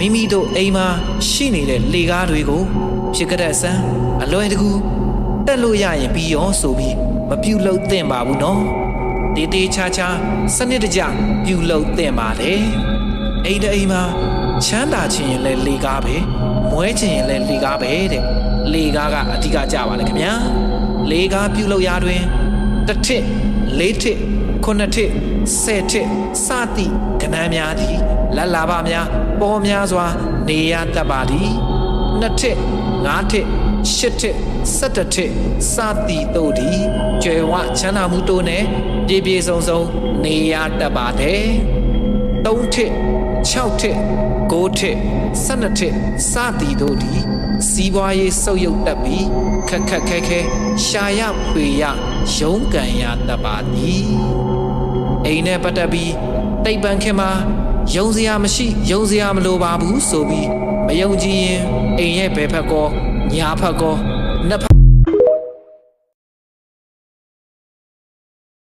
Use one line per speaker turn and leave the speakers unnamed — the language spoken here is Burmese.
မိမိတို့အိမ်မှာရှိနေတဲ့လေကားတွေကိုဖြစ်ကြတဲ့အစမ်းအလွယ်တကူတက်လို့ရရင်ပြီးရောဆိုပြီးမပြုတ်လို့သင့်ပါဘူးနော်တေးသေးချာချာစနစ်တကျပြုတ်လို့သင့်ပါလေအိမ်တအိမ်မှာချမ်းသာခြင်းရင်လည်းလေကားပဲမွဲခြင်းရင်လည်းလေကားပဲတဲ့လေကားကအဓိကကြပါလေခင်ဗျာလေကားပြုတ်လို့ရတွင်တစ်ထစ်လေးထစ်ခုနှစ်ထစ်ဆယ်ထစ်စသည့်ကဏ္ဍများသည်လက်လာပါများပေါ်များစွာနေရတတ်ပါသည်နှစ်ထစ်ငါးထစ်ရှစ်ထစ်17ထစ်စသည်တို့သည်ကျွယ်ဝချမ်းသာမှုတို့နဲ့ပြေပြေဆုံးဆုံးနေရတတ်ပါတယ်3ထစ်6ထစ်9ထစ်12ထစ်စသည်တို့သည်စီးပွားရေးဆုပ်ယုပ်တတ်ပြီးခက်ခက်ခဲခဲရှာရဖွေရရုန်းကန်ရတတ်ပါသည်အိမ်နဲ့ပတ်သက်ပြီးတိတ်ပံခင်မှာယုံစရာမရှိယုံစရာမလိုပါဘူးဆိုပြီးမယုံကြည်ရင်အိမ်ရဲ့ဘယ်ဖက်ကောညာဖက်ကောနှစ်ဖက်